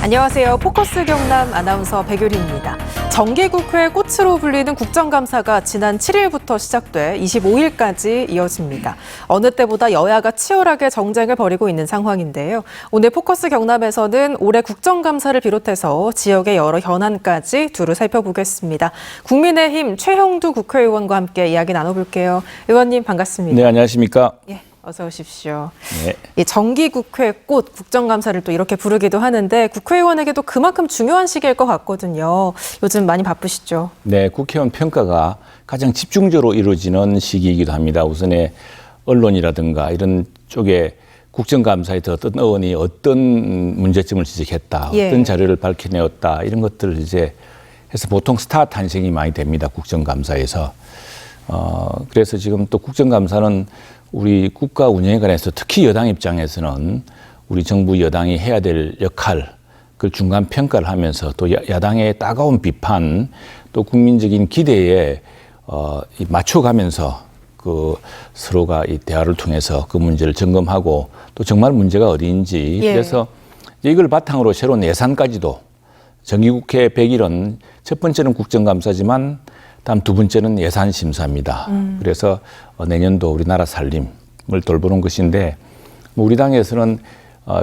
안녕하세요. 포커스 경남 아나운서 백유리입니다. 정기국회 꽃으로 불리는 국정감사가 지난 7일부터 시작돼 25일까지 이어집니다. 어느 때보다 여야가 치열하게 정쟁을 벌이고 있는 상황인데요. 오늘 포커스 경남에서는 올해 국정감사를 비롯해서 지역의 여러 현안까지 두루 살펴보겠습니다. 국민의힘 최형두 국회의원과 함께 이야기 나눠볼게요. 의원님 반갑습니다. 네, 안녕하십니까? 예. 어서 오십시오. 네. 이 정기국회 꽃 국정감사를 또 이렇게 부르기도 하는데 국회의원에게도 그만큼 중요한 시기일 것 같거든요. 요즘 많이 바쁘시죠? 네, 국회의원 평가가 가장 집중적으로 이루어지는 시기이기도 합니다. 우선에 언론이라든가 이런 쪽에 국정감사에 들었던 의원이 어떤 문제점을 지적했다, 어떤 자료를 밝혀내었다 이런 것들을 이제 해서 보통 스타 탄생이 많이 됩니다. 국정감사에서. 그래서 지금 또 국정감사는 우리 국가 운영에 관해서 특히 여당 입장에서는 우리 정부 여당이 해야 될 역할, 그 중간 평가를 하면서 또 야당의 따가운 비판, 또 국민적인 기대에 맞춰가면서 그 서로가 이 대화를 통해서 그 문제를 점검하고 또 정말 문제가 어디인지 그래서 이걸 바탕으로 새로운 예산까지도 정기국회 100일은 첫 번째는 국정감사지만 다음 두 번째는 예산 심사입니다. 그래서 내년도 우리나라 살림을 돌보는 것인데 우리 당에서는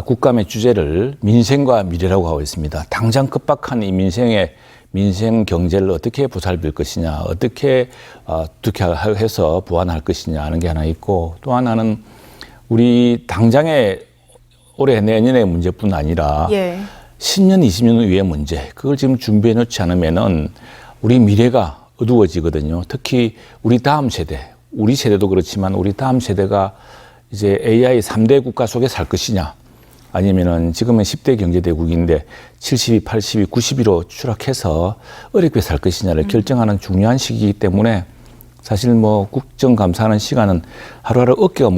국감의 주제를 민생과 미래라고 하고 있습니다. 당장 급박한 이 민생 경제를 어떻게 보살필 것이냐, 어떻게 해서 보완할 것이냐 하는 게 하나 있고 또 하나는 우리 당장의 올해 내년의 문제뿐 아니라 10년, 20년 후의 문제, 그걸 지금 준비해 놓지 않으면은 우리 미래가 어두워지거든요. 특히 우리 다음 세대, 우리 세대도 그렇지만 우리 다음 세대가 이제 AI 3대 국가 속에 살 것이냐 아니면은 지금은 10대 경제대국인데 70이, 80이, 90이로 추락해서 어렵게 살 것이냐를 결정하는 중요한 시기이기 때문에 사실 뭐 국정감사하는 시간은 하루하루 어깨가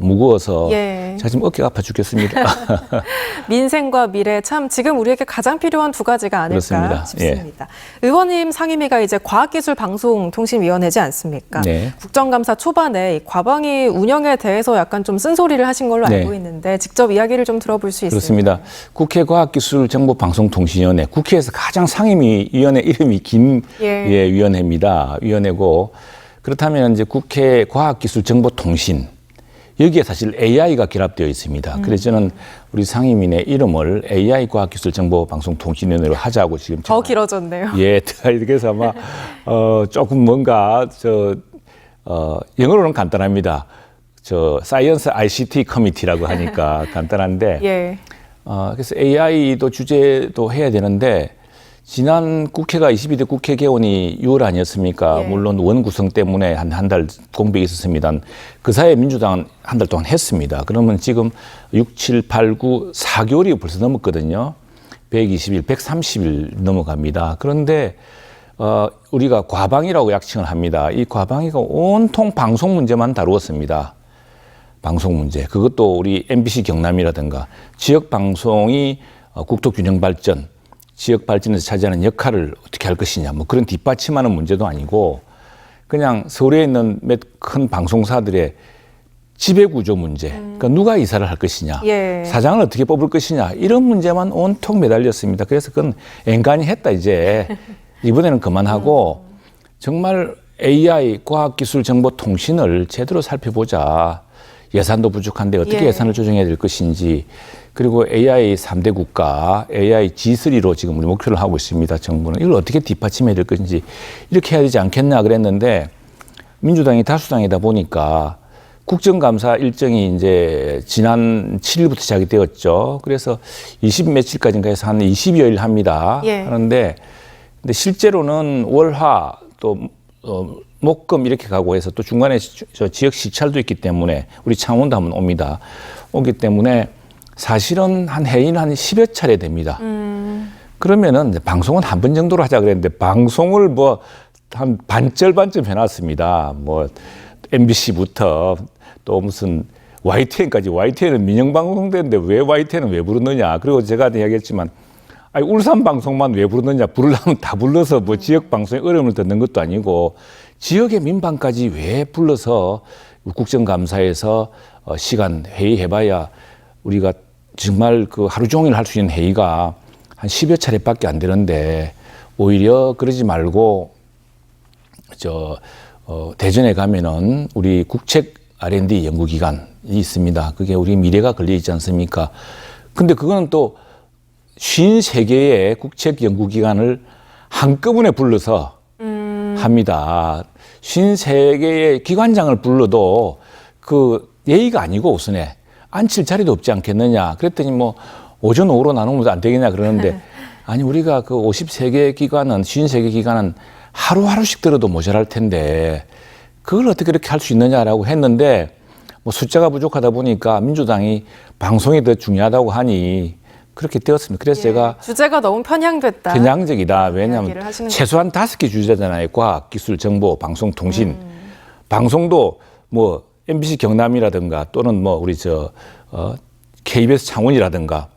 무거워서 제가 지금 어깨가 아파 죽겠습니다. 민생과 미래 참 지금 우리에게 가장 필요한 두 가지가 아닐까 그렇습니다. 싶습니다. 의원님 상임위가 이제 과학기술방송통신위원회지 않습니까? 국정감사 초반에 이 과방위 운영에 대해서 약간 좀 쓴소리를 하신 걸로 알고 있는데 직접 이야기를 좀 들어볼 수 있습니다. 그렇습니다. 국회 과학기술정보방송통신위원회, 국회에서 가장 상임위원회 이름이 긴 위원회입니다. 위원회고 그렇다면 이제 국회 과학기술정보통신 여기에 사실 AI가 결합되어 있습니다. 그래서 저는 우리 상임위의 이름을 AI 과학기술정보방송통신위원회로 하자고 지금 더 길어졌네요. 그래서 아마 조금 뭔가 영어로는 간단합니다. 사이언스 ICT 커미티라고 하니까 간단한데 그래서 AI도 주제도 해야 되는데 지난 국회가 22대 국회 개원이 6월 아니었습니까? 물론 원 구성 때문에 한 달 공백이 있었습니다. 그 사이에 민주당은 한 달 동안 했습니다. 그러면 지금 6, 7, 8, 9, 4개월이 벌써 넘었거든요. 120일, 130일 넘어갑니다. 그런데 우리가 과방위라고 약칭을 합니다. 이 과방위가 온통 방송 문제만 다루었습니다. 방송 문제. 그것도 우리 MBC 경남이라든가 지역 방송이 국토 균형 발전, 지역 발전에서 차지하는 역할을 어떻게 할 것이냐, 뭐 그런 뒷받침하는 문제도 아니고 그냥 서울에 있는 몇 큰 방송사들의 지배구조 문제, 그러니까 누가 이사를 할 것이냐, 사장을 어떻게 뽑을 것이냐 이런 문제만 온통 매달렸습니다. 그래서 그건 엔간히 했다 이제 이번에는 그만하고 정말 AI 과학기술정보통신을 제대로 살펴보자. 예산도 부족한데 어떻게 예산을 조정해야 될 것인지 그리고 AI 3대 국가, AI G3로 지금 우리 목표를 하고 있습니다. 정부는 이걸 어떻게 뒷받침해야 될 것인지 이렇게 해야 되지 않겠나 그랬는데 민주당이 다수당이다 보니까 국정감사 일정이 이제 지난 7일부터 시작이 되었죠. 그래서 20 며칠까지인가 해서 한 20여일 합니다. 하는데 근데 실제로는 월화 또 목금 이렇게 가고 해서 또 중간에 지역 시찰도 있기 때문에 우리 창원도 한번 옵니다. 오기 때문에 사실은 한 해인 한 10여 차례 됩니다. 그러면은 방송은 한 번 정도로 하자 그랬는데 방송을 뭐 한 반절반쯤 해놨습니다. 뭐 MBC부터 또 무슨 YTN까지. YTN은 민영방송대인데 왜 YTN은 왜 부르느냐. 그리고 제가 이야기했지만 아니, 울산 방송만 왜 부르느냐. 부르려면 다 불러서 뭐 지역 방송에 어려움을 듣는 것도 아니고 지역의 민방까지 왜 불러서 국정감사에서 시간 회의해봐야 우리가 정말 그 하루 종일 할 수 있는 회의가 한 10여 차례밖에 안 되는데 오히려 그러지 말고 대전에 가면은 우리 국책 R&D 연구기관이 있습니다. 그게 우리 미래가 걸려 있지 않습니까? 근데 그거는 또 53개의 국책 연구기관을 한꺼번에 불러서 합니다. 53개의 기관장을 불러도 그 예의가 아니고 우선에 앉힐 자리도 없지 않겠느냐. 그랬더니 뭐 오전 오후로 나누면 안 되겠냐 그러는데 아니 우리가 그 53개 기관은 53개 기관은 하루하루씩 들어도 모자랄 텐데 그걸 어떻게 그렇게 할 수 있느냐라고 했는데 뭐 숫자가 부족하다 보니까 민주당이 방송이 더 중요하다고 하니 그렇게 되었습니다. 그래서 제가 주제가 너무 편향됐다. 편향적이다. 왜냐하면 최소한 5개 주제잖아요. 과학, 기술, 정보, 방송, 통신. 방송도 뭐 MBC 경남이라든가 또는 뭐 우리 KBS 창원이라든가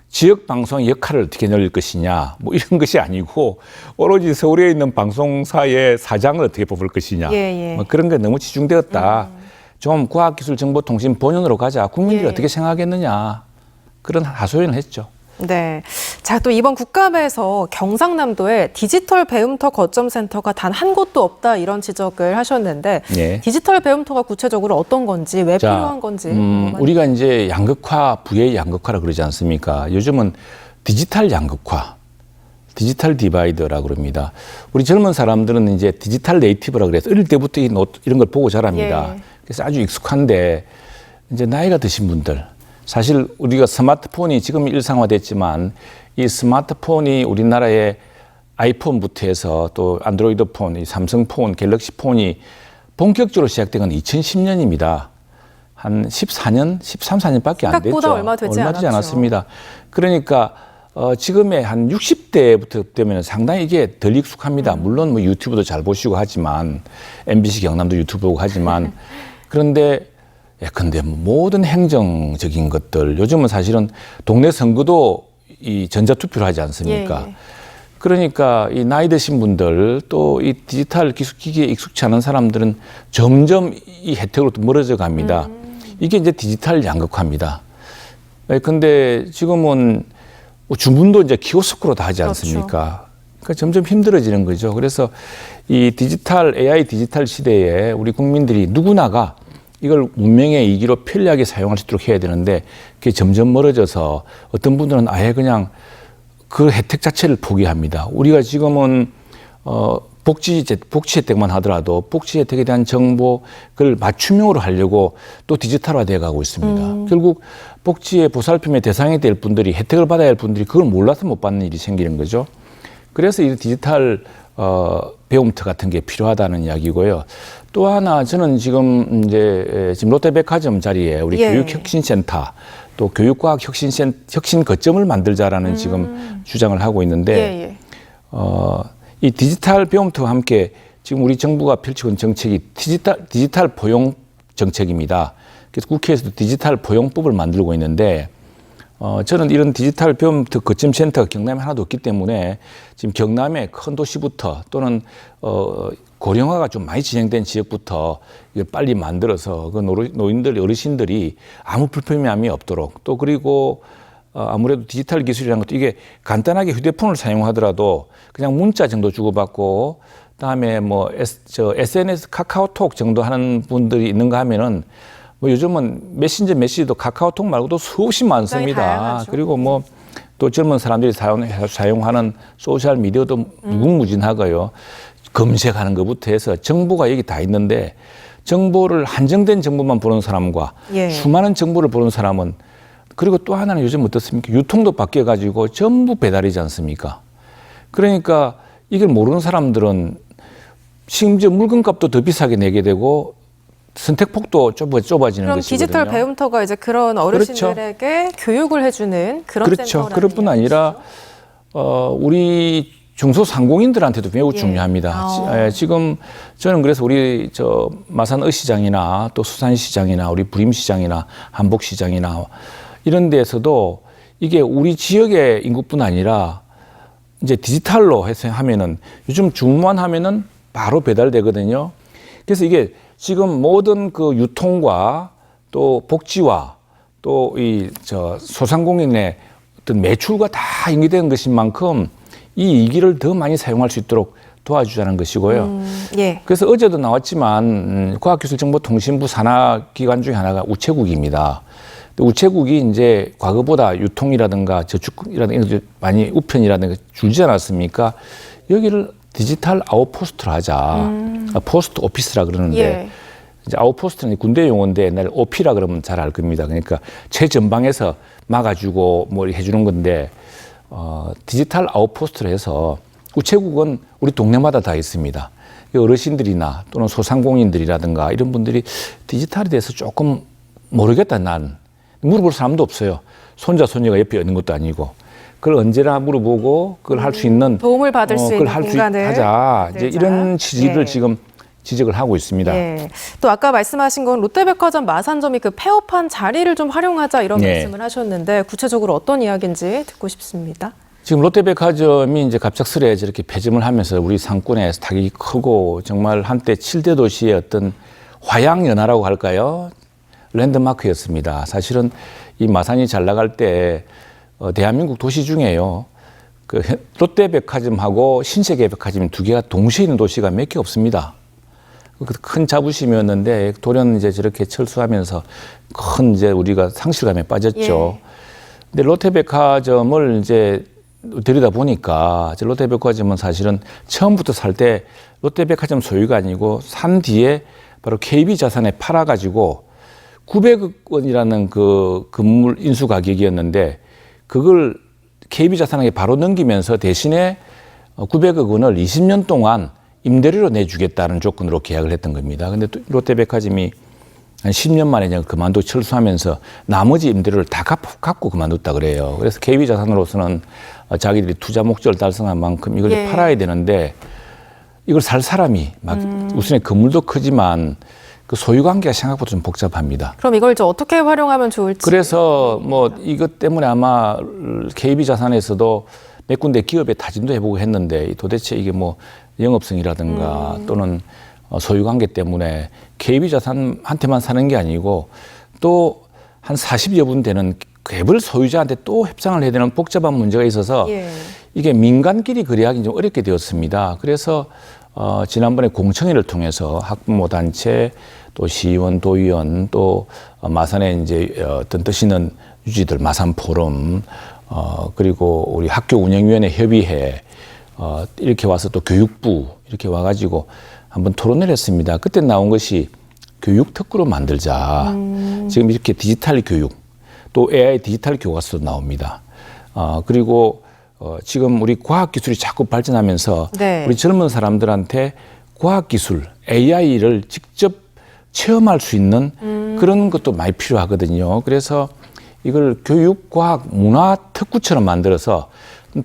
지역 방송의 역할을 어떻게 늘릴 것이냐 뭐 이런 것이 아니고 오로지 서울에 있는 방송사의 사장을 어떻게 뽑을 것이냐 뭐 그런 게 너무 치중되었다. 좀 과학기술정보통신 본연으로 가자. 국민들이 어떻게 생각하겠느냐 그런 하소연을 했죠. 네. 자, 또 이번 국감에서 경상남도에 디지털 배움터 거점센터가 단 한 곳도 없다 이런 지적을 하셨는데 디지털 배움터가 구체적으로 어떤 건지 왜 필요한 건지 우리가 이제 양극화, 부의 양극화라 그러지 않습니까? 요즘은 디지털 양극화, 디지털 디바이더라고 그럽니다. 우리 젊은 사람들은 이제 디지털 네이티브라 그래서 어릴 때부터 이런 걸 보고 자랍니다. 그래서 아주 익숙한데 이제 나이가 드신 분들 사실 우리가 스마트폰이 지금 일상화됐지만 이 스마트폰이 우리나라의 아이폰부터 해서 또 안드로이드 폰, 이 삼성폰, 갤럭시 폰이 본격적으로 시작된 건 2010년입니다. 한 14년, 13, 14년밖에 안 됐죠. 생각보다 얼마 되지 않았습니다. 그러니까 지금의 한 60대부터 되면 상당히 이게 덜 익숙합니다. 물론 뭐 유튜브도 잘 보시고 하지만 MBC 경남도 유튜브 보고 하지만 그런데 근데 모든 행정적인 것들 요즘은 사실은 동네 선거도 이 전자투표를 하지 않습니까? 그러니까 이 나이 드신 분들 또 이 디지털 기기에 익숙치 않은 사람들은 점점 이 혜택으로부터 멀어져 갑니다. 이게 이제 디지털 양극화입니다. 근데 지금은 주문도 이제 키오스크로 다 하지 않습니까? 그러니까 점점 힘들어지는 거죠. 그래서 이 디지털 AI 디지털 시대에 우리 국민들이 누구나가 이걸 문명의 이기로 편리하게 사용할 수 있도록 해야 되는데 그게 점점 멀어져서 어떤 분들은 아예 그냥 그 혜택 자체를 포기합니다. 우리가 지금은 복지 혜택만 하더라도 복지 혜택에 대한 정보를 맞춤형으로 하려고 또 디지털화되어 가고 있습니다. 결국 복지의 보살핌의 대상이 될 분들이 혜택을 받아야 할 분들이 그걸 몰라서 못 받는 일이 생기는 거죠. 그래서 이 디지털 배움터 같은 게 필요하다는 이야기고요. 또 하나 저는 지금 롯데백화점 자리에 우리 교육혁신센터 또 교육과학 혁신 거점을 만들자라는 지금 주장을 하고 있는데 이 디지털 배움터와 함께 지금 우리 정부가 펼치고 있는 정책이 디지털 포용 정책입니다. 그래서 국회에서도 디지털 포용법을 만들고 있는데 저는 이런 디지털 배움터 거점센터가 경남에 하나도 없기 때문에 지금 경남의 큰 도시부터 또는 고령화가 좀 많이 진행된 지역부터 이걸 빨리 만들어서 그 노인들, 어르신들이 아무 불편함이 없도록 또 그리고 아무래도 디지털 기술이라는 것도 이게 간단하게 휴대폰을 사용하더라도 그냥 문자 정도 주고받고 그다음에 뭐 SNS 카카오톡 정도 하는 분들이 있는가 하면은 뭐 요즘은 메시지도 카카오톡 말고도 수없이 많습니다. 그리고 뭐 또 젊은 사람들이 사용하는 소셜 미디어도 무궁무진하고요. 검색하는 것부터 해서 정보가 여기 다 있는데 정보를 한정된 정보만 보는 사람과 수많은 정보를 보는 사람은 그리고 또 하나는 요즘 어떻습니까? 유통도 바뀌어가지고 전부 배달이지 않습니까? 그러니까 이걸 모르는 사람들은 심지어 물건값도 더 비싸게 내게 되고 선택폭도 좁아지는 그럼 것이거든요. 디지털 배움터가 이제 그런 어르신들에게 교육을 해주는 그런 센터라는 그것뿐 아니라 우리 중소상공인들한테도 매우 중요합니다. 지금 저는 그래서 우리 마산 어시장이나 또 수산시장이나 우리 부림시장이나 한복시장이나 이런 데에서도 이게 우리 지역의 인구뿐 아니라 이제 디지털로 해서 하면은 요즘 주문만 하면은 바로 배달되거든요. 그래서 이게 지금 모든 그 유통과 또 복지와 또 이 소상공인의 어떤 매출과 다 연계되는 것인 만큼 이 이기를 더 많이 사용할 수 있도록 도와주자는 것이고요. 예. 그래서 어제도 나왔지만 과학기술정보통신부 산하기관 중에 하나가 우체국입니다. 우체국이 이제 과거보다 유통이라든가 저축이라든가 이런 많이 우편이라든가 줄지 않았습니까? 여기를 디지털 아웃포스트로 하자. 포스트 오피스라 그러는데 예. 이제 아웃포스트는 군대 용어인데 옛날에 OP라 그러면 잘 알 겁니다. 그러니까 최전방에서 막아주고 뭐 해주는 건데 디지털 아웃포스트로 해서 우체국은 우리 동네마다 다 있습니다. 어르신들이나 또는 소상공인들이라든가 이런 분들이 디지털에 대해서 조금 모르겠다 난 물어볼 사람도 없어요. 손자 손녀가 옆에 있는 것도 아니고 그걸 언제나 물어보고 그걸 할 수 있는 도움을 받을 수 있는 공간을 하자. 이제 이런 취지를 예. 지금 지적을 하고 있습니다. 예. 또 아까 말씀하신 건 롯데백화점 마산점이 그 폐업한 자리를 좀 활용하자 이런 예. 말씀을 하셨는데 구체적으로 어떤 이야기인지 듣고 싶습니다. 지금 롯데백화점이 이제 갑작스레 저렇게 폐점을 하면서 우리 상권에 타격이 크고 정말 한때 7대 도시의 어떤 화양연화라고 할까요? 랜드마크였습니다. 사실은 이 마산이 잘 나갈 때 대한민국 도시 중에요. 그 롯데백화점하고 신세계백화점 두 개가 동시에 있는 도시가 몇 개 없습니다. 큰 자부심이었는데 돌연 이제 저렇게 철수하면서 큰 이제 우리가 상실감에 빠졌죠. 예. 근데 롯데백화점을 이제 들여다 보니까 롯데백화점은 사실은 처음부터 살 때 롯데백화점 소유가 아니고 산 뒤에 바로 KB자산에 팔아가지고 900억 원이라는 그 건물 인수 가격이었는데 그걸 KB자산에게 바로 넘기면서 대신에 900억 원을 20년 동안 임대료로 내주겠다는 조건으로 계약을 했던 겁니다. 근데 롯데백화점이 한 10년 만에 그냥 그만두고 철수하면서 나머지 임대료를 다 갚고 그만뒀다 그래요. 그래서 KB자산으로서는 자기들이 투자 목적을 달성한 만큼 이걸 예. 팔아야 되는데 이걸 살 사람이 막 우선에 건물도 크지만 그 소유 관계가 생각보다 좀 복잡합니다. 그럼 이걸 이제 어떻게 활용하면 좋을지. 그래서 뭐 이것 때문에 아마 KB자산에서도 몇 군데 기업에 타진도 해보고 했는데 도대체 이게 뭐 영업성이라든가 또는 소유 관계 때문에 KB자산한테만 사는 게 아니고 또 한 40여 분 되는 개별 소유자한테 또 협상을 해야 되는 복잡한 문제가 있어서 예. 이게 민간끼리 거래하기 좀 어렵게 되었습니다. 그래서 지난번에 공청회를 통해서 학부모 단체 또 시의원, 도의원 또 마산에 이제 어떤 뜻 있는 유지들 마산 포럼 그리고 우리 학교 운영위원회 협의회 이렇게 와서 또 교육부 이렇게 와가지고 한번 토론을 했습니다. 그때 나온 것이 교육 특구로 만들자. 지금 이렇게 디지털 교육 또 AI 디지털 교과서도 나옵니다. 그리고 지금 우리 과학기술이 자꾸 발전하면서 네. 우리 젊은 사람들한테 과학기술, AI를 직접 체험할 수 있는 그런 것도 많이 필요하거든요. 그래서 이걸 교육, 과학, 문화 특구처럼 만들어서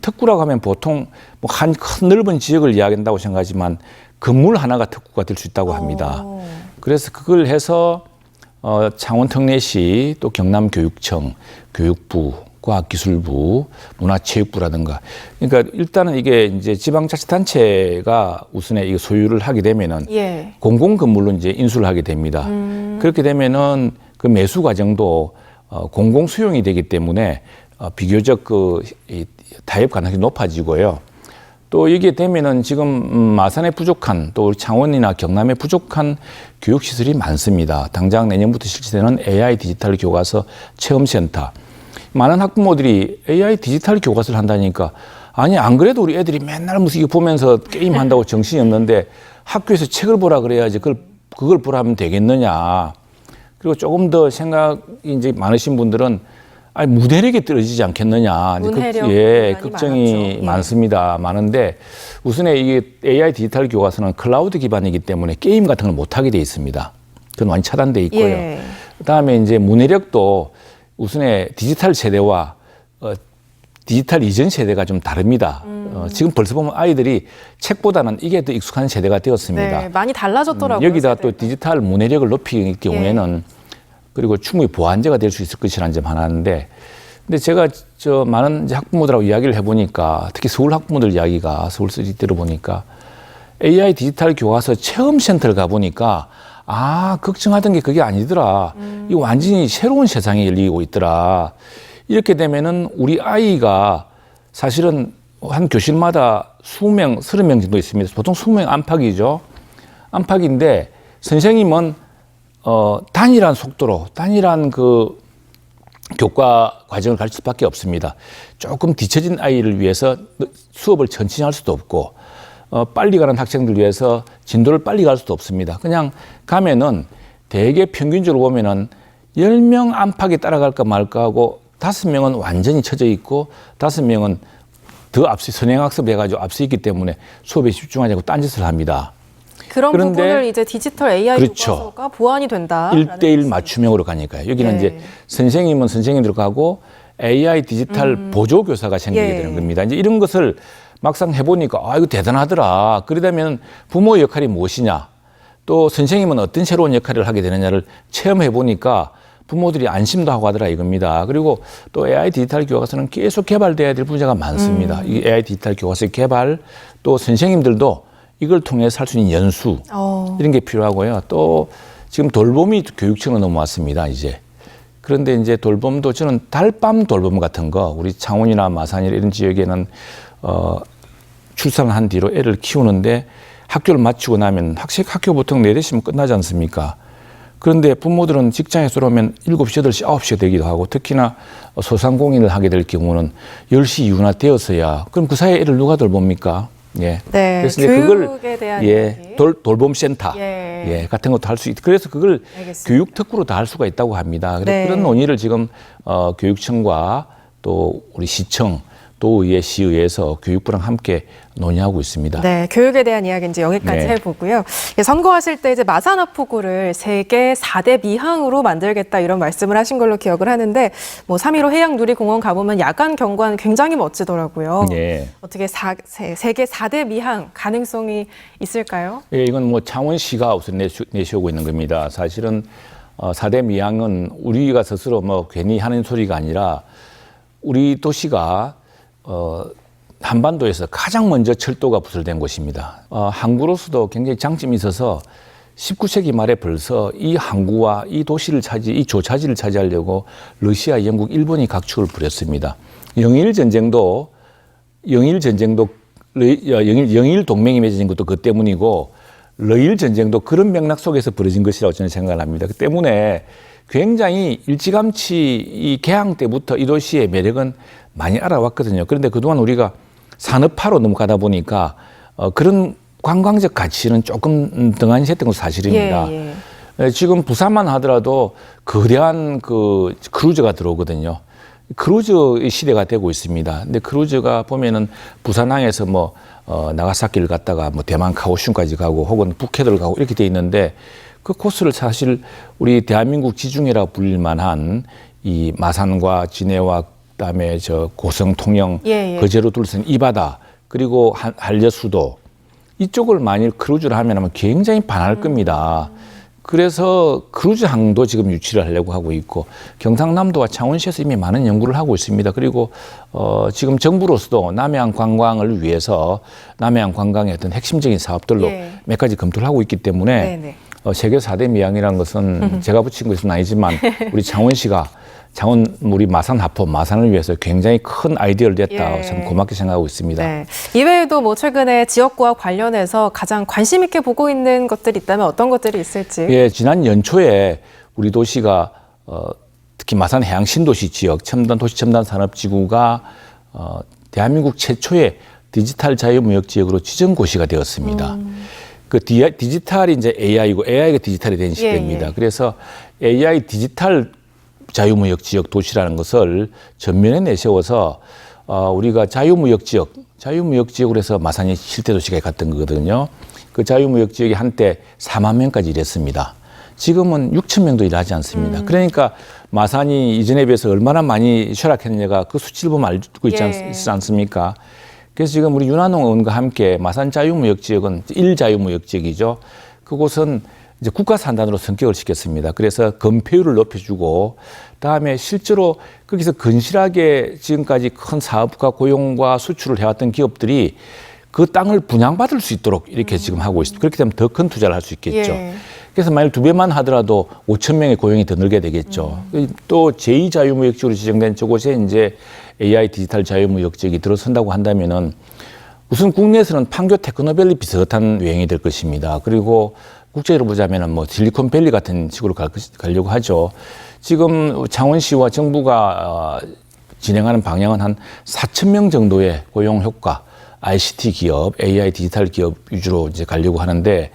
특구라고 하면 보통 뭐 한 큰 넓은 지역을 이야기한다고 생각하지만 건물 하나가 특구가 될 수 있다고 합니다. 그래서 그걸 해서 창원특례시 또 경남교육청, 교육부, 과학기술부, 문화체육부라든가 그러니까 일단은 이게 이제 지방자치단체가 우선에 이 소유를 하게 되면은 예. 공공건물로 이제 인수를 하게 됩니다. 그렇게 되면은 그 매수 과정도 공공수용이 되기 때문에 비교적 이 타협 가능성이 높아지고요. 또 이게 되면은 지금 마산에 부족한 또 창원이나 경남에 부족한 교육시설이 많습니다. 당장 내년부터 실시되는 AI 디지털 교과서 체험센터. 많은 학부모들이 AI 디지털 교과서를 한다니까 아니 안 그래도 우리 애들이 맨날 무슨 이거 보면서 게임한다고 정신이 없는데 학교에서 책을 보라 그래야지 그걸 보라 하면 되겠느냐. 그리고 조금 더 생각이 이제 많으신 분들은 아니 무대력이 떨어지지 않겠느냐. 걱정이 많습니다. 많은데 우선에 이게 AI 디지털 교과서는 클라우드 기반이기 때문에 게임 같은 걸 못하게 돼 있습니다. 그건 완전 차단돼 있고요. 예. 그다음에 이제 문해력도 우선에 디지털 세대와 디지털 이전 세대가 좀 다릅니다. 지금 벌써 보면 아이들이 책보다는 이게 더 익숙한 세대가 되었습니다. 네, 많이 달라졌더라고요. 여기다 세대가. 또 디지털 문해력을 높이기 경우에는 그리고 충분히 보완제가 될 수 있을 것이라는 점 하나인데 근데 제가 많은 이제 학부모들하고 이야기를 해보니까 특히 서울 학부모들 이야기가 서울시리 들어보니까 AI 디지털 교과서 체험센터를 가보니까 걱정하던 게 그게 아니더라. 이 완전히 새로운 세상이 열리고 있더라. 이렇게 되면은 우리 아이가 사실은 한 교실마다 20명, 30명 정도 있습니다. 보통 20명 안팎이죠. 안팎인데 선생님은 단일한 속도로, 단일한 그 교과 과정을 가르칠 수밖에 없습니다. 조금 뒤처진 아이를 위해서 수업을 천천히 할 수도 없고, 빨리 가는 학생들 위해서 진도를 빨리 갈 수도 없습니다. 그냥 가면은 대개 평균적으로 보면은 10명 안팎에 따라갈까 말까 하고 5명은 완전히 쳐져 있고 5명은 더 앞서 선행학습 해가지고 앞서 있기 때문에 수업에 집중하지 않고 딴짓을 합니다. 그런 부분을 이제 디지털 AI 그렇죠. 교과서가 보완이 된다. 1대1 맞춤형으로 가니까요. 여기는 이제 선생님은 선생님대로 가고 AI 디지털 보조교사가 생기게 되는 겁니다. 이제 이런 것을 막상 해보니까 이거 대단하더라. 그러다면 부모의 역할이 무엇이냐, 또 선생님은 어떤 새로운 역할을 하게 되느냐를 체험해보니까 부모들이 안심도 하고 하더라 이겁니다. 그리고 또 AI 디지털 교과서는 계속 개발돼야 될 분야가 많습니다. 이 AI 디지털 교과서의 개발, 또 선생님들도 이걸 통해서 할 수 있는 연수 이런 게 필요하고요. 또 지금 돌봄이 교육청으로 넘어왔습니다. 이제 그런데 이제 돌봄도 저는 달밤 돌봄 같은 거, 우리 창원이나 마산이나 이런 지역에는 출산을 한 뒤로 애를 키우는데 학교를 마치고 나면 학교 보통 4대쯤 끝나지 않습니까? 그런데 부모들은 직장에서 오면 7시, 8시, 9시가 되기도 하고, 특히나 소상공인을 하게 될 경우는 10시 이후나 되었어야, 그럼 그 사이에 애를 누가 돌봅니까? 예. 네, 그래서 이제 교육에 대한 돌봄센터 같은 것도 할 수 있고, 그래서 그걸 알겠습니다. 교육 특구로 다 할 수가 있다고 합니다. 그런 논의를 지금 교육청과 또 우리 시청, 도의회, 시의회에서 교육부랑 함께 논의하고 있습니다. 네, 교육에 대한 이야기 이제 여기까지 해보고요. 선거하실 때 이제 마산하포구를 세계 4대 미항으로 만들겠다 이런 말씀을 하신 걸로 기억을 하는데, 뭐 3.15 해양누리공원 가보면 야간 경관 굉장히 멋지더라고요. 네. 어떻게 세계 4대 미항 가능성이 있을까요? 예, 이건 뭐 창원시가 우선 내세우고 있는 겁니다. 사실은 4대 미항은 우리가 스스로 뭐 괜히 하는 소리가 아니라 우리 도시가 한반도에서 가장 먼저 철도가 부설된 곳입니다. 항구로서도 굉장히 장점이 있어서 19세기 말에 벌써 이 항구와 이 도시를 이 조차지를 차지하려고 러시아, 영국, 일본이 각축을 부렸습니다. 영일 동맹이 맺어진 것도 그 때문이고, 러일 전쟁도 그런 맥락 속에서 벌어진 것이라고 저는 생각을 합니다. 그 때문에 굉장히 일찌감치 이 개항 때부터 이 도시의 매력은 많이 알아왔거든요. 그런데 그동안 우리가 산업화로 넘어가다 보니까 그런 관광적 가치는 조금 등한시했던 것은 사실입니다. 지금 부산만 하더라도 거대한 그 크루즈가 들어오거든요. 크루즈 시대가 되고 있습니다. 근데 크루즈가 보면은 부산항에서 뭐 나가사키를 갔다가 뭐 대만 카오슝까지 가고 혹은 푸켓을 가고 이렇게 돼 있는데, 그 코스를 사실 우리 대한민국 지중해라고 불릴 만한 이 마산과 진해와 그다음에 저 고성, 통영, 거제로 둘러싼 이 바다, 그리고 한려수도 이쪽을 만일 크루즈를 하면 굉장히 반할 겁니다. 그래서 크루즈항도 지금 유치를 하려고 하고 있고, 경상남도와 창원시에서 이미 많은 연구를 하고 있습니다. 그리고 지금 정부로서도 남해안 관광을 위해서 남해안 관광의 어떤 핵심적인 사업들로 몇 가지 검토를 하고 있기 때문에 세계 4대 미항이라는 것은 제가 붙인 것은 아니지만 우리 창원시가 우리 마산을 위해서 굉장히 큰 아이디어를 냈다. 참 고맙게 생각하고 있습니다. 네. 이외에도 뭐 최근에 지역과 관련해서 가장 관심 있게 보고 있는 것들이 있다면 어떤 것들이 있을지? 예, 지난 연초에 우리 도시가 특히 마산 해양 신도시 지역 도시첨단 산업지구가 대한민국 최초의 디지털 자유무역 지역으로 지정고시가 되었습니다. 그 디지털이 이제 AI고 AI가 디지털이 된 시대입니다. 그래서 AI 디지털 자유무역 지역 도시라는 것을 전면에 내세워서 우리가 자유무역 지역으로 해서 마산이 실태 도시가 갔던 거거든요. 그 자유무역 지역이 한때 4만 명까지 일했습니다. 지금은 6천 명도 일하지 않습니다. 그러니까 마산이 이전에 비해서 얼마나 많이 쇠락했느냐가 그 수치를 보면 알고 있지 않습니까? 그래서 지금 우리 윤한홍 의원과 함께 마산 자유무역 지역은 1자유무역 지역이죠. 그곳은 이제 국가 산단으로 성격을 시켰습니다. 그래서 건폐율을 높여주고, 다음에 실제로 거기서 건실하게 지금까지 큰 사업과 고용과 수출을 해왔던 기업들이 그 땅을 분양받을 수 있도록 이렇게 지금 하고 있습니다. 그렇게 되면 더 큰 투자를 할 수 있겠죠. 그래서 만약 2배만 하더라도 5천 명의 고용이 더 늘게 되겠죠. 또 제2자유무역지구로 지정된 저곳에 이제 AI 디지털 자유무역지역이 들어선다고 한다면은 우선 국내에서는 판교 테크노밸리 비슷한 유행이 될 것입니다. 그리고 국제로 보자면은 뭐 실리콘밸리 같은 식으로 가려고 하죠. 지금 창원시와 정부가 진행하는 방향은 한 4천 명 정도의 고용 효과, ICT 기업, AI 디지털 기업 위주로 이제 가려고 하는데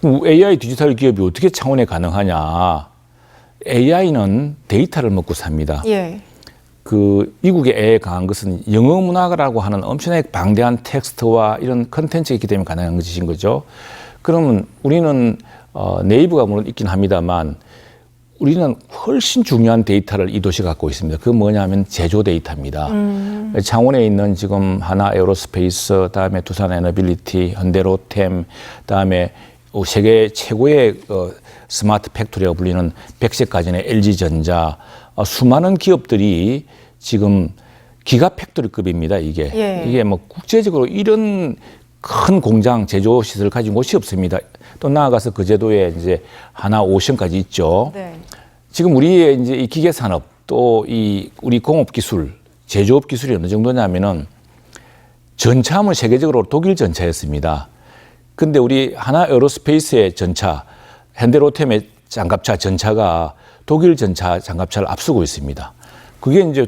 AI 디지털 기업이 어떻게 창원에 가능하냐? AI는 데이터를 먹고 삽니다. 예. 그 미국의 AI에 강한 것은 영어 문화라고 하는 엄청나게 방대한 텍스트와 이런 컨텐츠가 있기 때문에 가능한 것인 거죠. 그러면 우리는 네이버가 물론 있긴 합니다만 우리는 훨씬 중요한 데이터를 이 도시가 갖고 있습니다. 그건 뭐냐면 제조 데이터입니다. 창원에 있는 지금 하나 에어로스페이스, 그다음에 두산 에너빌리티, 현대로템, 그다음에 세계 최고의 스마트 팩토리라고 불리는 백색가전의 LG전자, 수많은 기업들이 지금 기가 팩토리급입니다. 이게 예. 이게 뭐 국제적으로 이런 큰 공장 제조 시설을 가진 곳이 없습니다. 또 나아가서 그 제도에 이제 하나 오션까지 있죠. 네. 지금 우리의 이제 이 기계 산업 또 이 우리 공업 기술, 제조업 기술이 어느 정도냐면은 전차하면 세계적으로 독일 전차였습니다. 근데 우리 하나 에어로스페이스의 전차, 현대로템의 장갑차 전차가 독일 전차 장갑차를 앞서고 있습니다. 그게 이제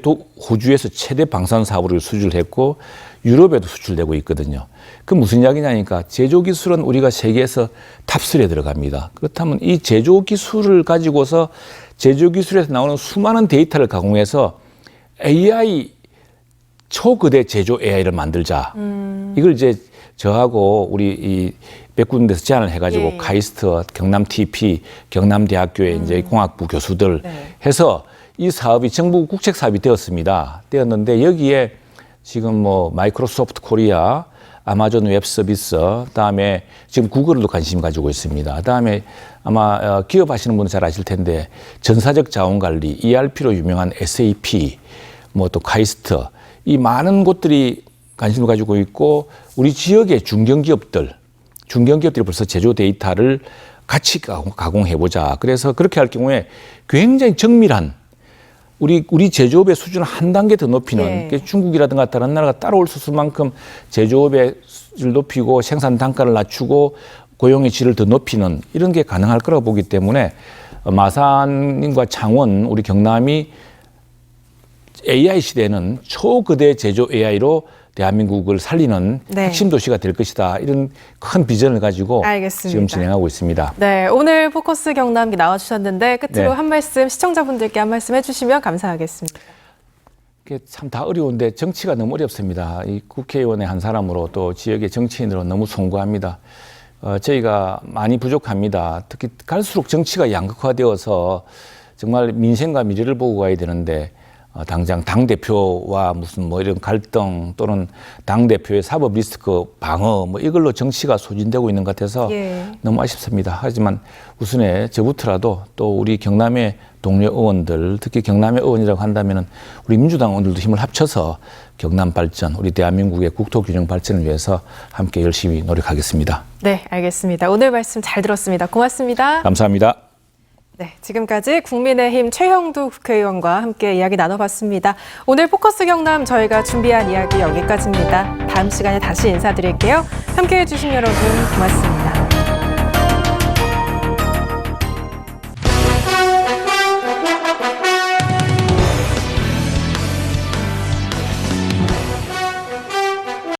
호주에서 최대 방산 사업을 수출했고 유럽에도 수출되고 있거든요. 그 무슨 이야기냐니까 제조 기술은 우리가 세계에서 탑3에 들어갑니다. 그렇다면 이 제조 기술을 가지고서 제조 기술에서 나오는 수많은 데이터를 가공해서 AI 초거대 제조 AI를 만들자. 이걸 이제 저하고 우리 이 몇 군데서 제안을 해가지고 예. 카이스트, 경남 TP, 경남대학교의 이제 공학부 교수들 네. 해서 이 사업이 정부 국책 사업이 되었는데 여기에 지금 뭐 마이크로소프트 코리아, 아마존 웹 서비스, 그다음에 지금 구글도 관심 가지고 있습니다. 그다음에 아마 기업 하시는 분은 잘 아실 텐데 전사적 자원 관리, ERP로 유명한 SAP, 뭐 또 카이스트 이 많은 곳들이 관심을 가지고 있고 우리 지역의 중견기업들이 벌써 제조 데이터를 같이 가공해보자. 그래서 그렇게 할 경우에 굉장히 정밀한 우리 제조업의 수준을 한 단계 더 높이는 중국이라든가 다른 나라가 따라올 수만큼 제조업의 질을 높이고 생산 단가를 낮추고 고용의 질을 더 높이는 이런 게 가능할 거라고 보기 때문에 마산과 창원, 우리 경남이 AI 시대에는 초거대 제조 AI로 대한민국을 살리는 핵심 도시가 될 것이다. 이런 큰 비전을 가지고 알겠습니다. 지금 진행하고 있습니다. 네, 오늘 포커스 경남기 나와주셨는데 끝으로 네. 한 말씀 시청자분들께 한 말씀 해주시면 감사하겠습니다. 이게 참 다 어려운데 정치가 너무 어렵습니다. 이 국회의원의 한 사람으로 또 지역의 정치인으로 너무 송구합니다. 저희가 많이 부족합니다. 특히 갈수록 정치가 양극화되어서 정말 민생과 미래를 보고 가야 되는데 당장 당대표와 무슨 뭐 이런 갈등 또는 당대표의 사법 리스크 방어 뭐 이걸로 정치가 소진되고 있는 것 같아서 너무 아쉽습니다. 하지만 우선에 저부터라도 또 우리 경남의 동료 의원들 특히 경남의 의원이라고 한다면 우리 민주당 의원들도 힘을 합쳐서 경남 발전, 우리 대한민국의 국토 균형 발전을 위해서 함께 열심히 노력하겠습니다. 네, 알겠습니다. 오늘 말씀 잘 들었습니다. 고맙습니다. 감사합니다. 네, 지금까지 국민의힘 최형두 국회의원과 함께 이야기 나눠봤습니다. 오늘 포커스 경남 저희가 준비한 이야기 여기까지입니다. 다음 시간에 다시 인사드릴게요. 함께해 주신 여러분 고맙습니다.